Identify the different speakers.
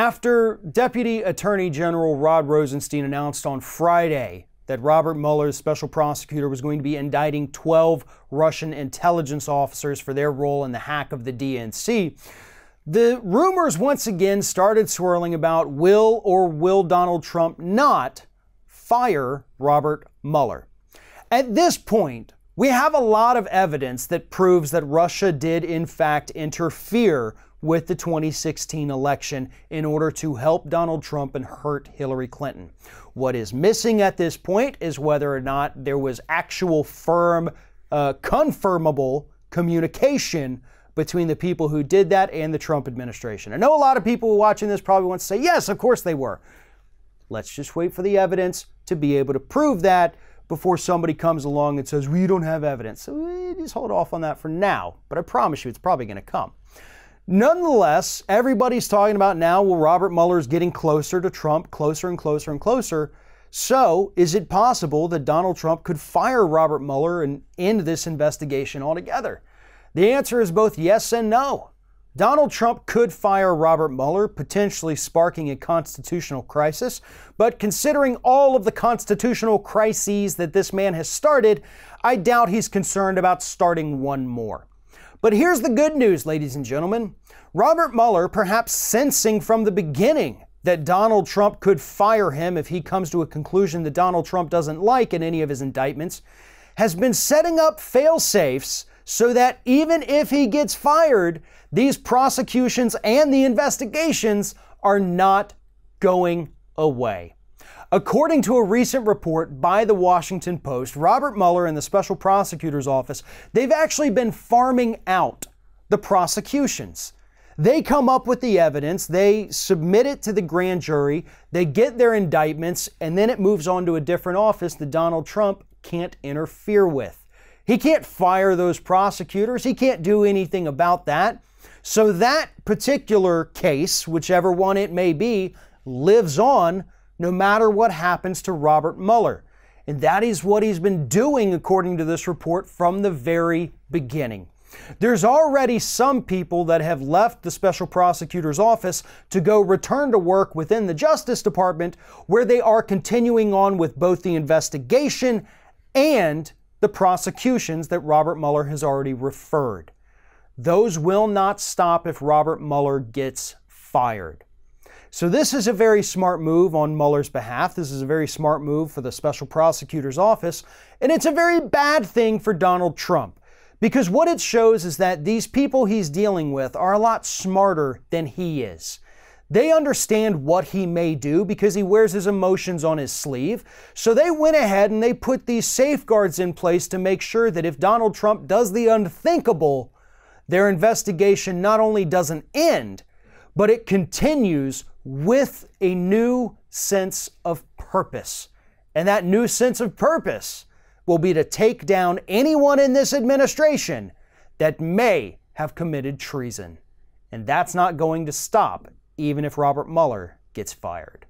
Speaker 1: After Deputy Attorney General Rod Rosenstein announced on Friday that Robert Mueller's special prosecutor was going to be indicting 12 Russian intelligence officers for their role in the hack of the DNC, the rumors once again started swirling about will Donald Trump not fire Robert Mueller. At this point, we have a lot of evidence that proves that Russia did in fact interfere with the 2016 election in order to help Donald Trump and hurt Hillary Clinton. What is missing at this point is whether or not there was actual firm, confirmable communication between the people who did that and the Trump administration. I know a lot of people watching this probably want to say, yes, of course they were. Let's just wait for the evidence to be able to prove that before somebody comes along and says, we don't have evidence. So we just hold off on that for now. But I promise you it's probably going to come. Nonetheless, everybody's talking about now, well, Robert Mueller's getting closer to Trump, closer and closer and closer. So is it possible that Donald Trump could fire Robert Mueller and end this investigation altogether? The answer is both yes and no. Donald Trump could fire Robert Mueller, potentially sparking a constitutional crisis. But considering all of the constitutional crises that this man has started, I doubt he's concerned about starting one more. But here's the good news, ladies and gentlemen. Robert Mueller, perhaps sensing from the beginning that Donald Trump could fire him if he comes to a conclusion that Donald Trump doesn't like in any of his indictments, has been setting up fail-safes so that even if he gets fired, these prosecutions and the investigations are not going away. According to a recent report by the Washington Post, Robert Mueller and the Special Prosecutor's Office, they've actually been farming out the prosecutions. They come up with the evidence, they submit it to the grand jury, they get their indictments, and then it moves on to a different office that Donald Trump can't interfere with. He can't fire those prosecutors. He can't do anything about that. So that particular case, whichever one it may be, lives on no matter what happens to Robert Mueller. And that is what he's been doing, according to this report, from the very beginning. There's already some people that have left the Special Prosecutor's Office to go return to work within the Justice Department, where they are continuing on with both the investigation and the prosecutions that Robert Mueller has already referred. Those will not stop if Robert Mueller gets fired. So this is a very smart move on Mueller's behalf. This is a very smart move for the Special Prosecutor's Office. And it's a very bad thing for Donald Trump. Because what it shows is that these people he's dealing with are a lot smarter than he is. They understand what he may do because he wears his emotions on his sleeve. So they went ahead and they put these safeguards in place to make sure that if Donald Trump does the unthinkable, their investigation not only doesn't end, but it continues with a new sense of purpose. And that new sense of purpose will be to take down anyone in this administration that may have committed treason. And that's not going to stop, even if Robert Mueller gets fired.